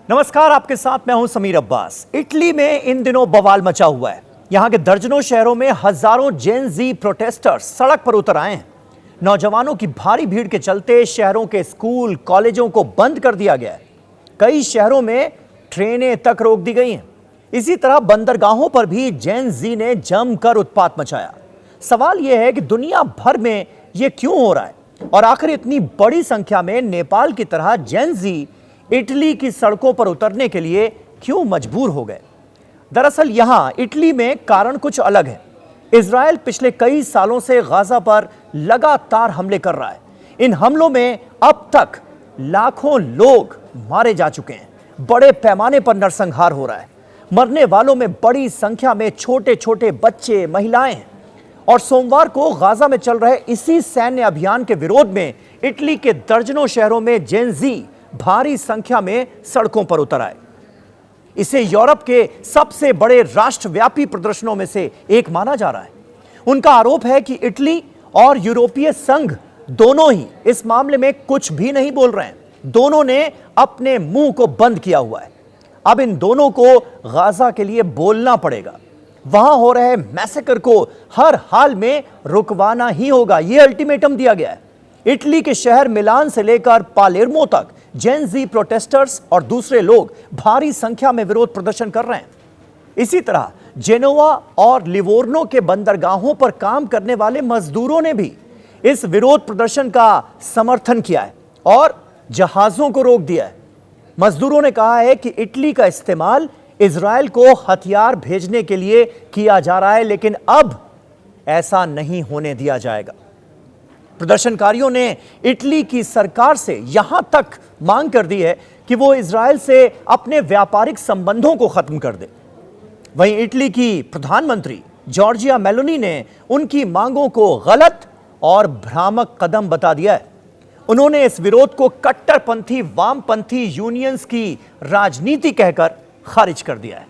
नमस्कार, आपके साथ मैं हूं समीर अब्बास। इटली में इन दिनों बवाल मचा हुआ है। यहां के दर्जनों शहरों में हजारों जेन जी प्रोटेस्टर्स सड़क पर उतर आए हैं। नौजवानों की भारी भीड़ के चलते शहरों के स्कूल कॉलेजों को बंद कर दिया गया है। कई शहरों में ट्रेनें तक रोक दी गई हैं। इसी तरह बंदरगाहों पर भी जेन जी ने जमकर उत्पात मचाया। सवाल यह है कि दुनिया भर में यह क्यों हो रहा है और आखिर इतनी बड़ी संख्या में नेपाल की तरह जेन जी इटली की सड़कों पर उतरने के लिए क्यों मजबूर हो गए। दरअसल यहां इटली में कारण कुछ अलग है। इजराइल पिछले कई सालों से गाजा पर लगातार हमले कर रहा है। इन हमलों में अब तक लाखों लोग मारे जा चुके हैं। बड़े पैमाने पर नरसंहार हो रहा है। मरने वालों में बड़ी संख्या में छोटे छोटे बच्चे, महिलाएं हैं। और सोमवार को गाजा में चल रहे इसी सैन्य अभियान के विरोध में इटली के दर्जनों शहरों में जेन जी भारी संख्या में सड़कों पर उतर आए। इसे यूरोप के सबसे बड़े राष्ट्रव्यापी प्रदर्शनों में से एक माना जा रहा है। उनका आरोप है कि इटली और यूरोपीय संघ दोनों ही इस मामले में कुछ भी नहीं बोल रहे हैं। दोनों ने अपने मुंह को बंद किया हुआ है। अब इन दोनों को गाजा के लिए बोलना पड़ेगा। वहां हो रहे मैसेकर को हर हाल में रुकवाना ही होगा, यह अल्टीमेटम दिया गया है। इटली के शहर मिलान से लेकर पालेर्मो तक जेन जी प्रोटेस्टर्स और दूसरे लोग भारी संख्या में विरोध प्रदर्शन कर रहे हैं। इसी तरह जेनोवा और लिवोर्नो के बंदरगाहों पर काम करने वाले मजदूरों ने भी इस विरोध प्रदर्शन का समर्थन किया है और जहाजों को रोक दिया है। मजदूरों ने कहा है कि इटली का इस्तेमाल इजराइल को हथियार भेजने के लिए किया जा रहा है, लेकिन अब ऐसा नहीं होने दिया जाएगा। प्रदर्शनकारियों ने इटली की सरकार से यहां तक मांग कर दी है कि वो इजराइल से अपने व्यापारिक संबंधों को खत्म कर दे। वहीं इटली की प्रधानमंत्री जॉर्जिया मेलोनी ने उनकी मांगों को गलत और भ्रामक कदम बता दिया है। उन्होंने इस विरोध को कट्टरपंथी वामपंथी यूनियंस की राजनीति कहकर खारिज कर दिया है।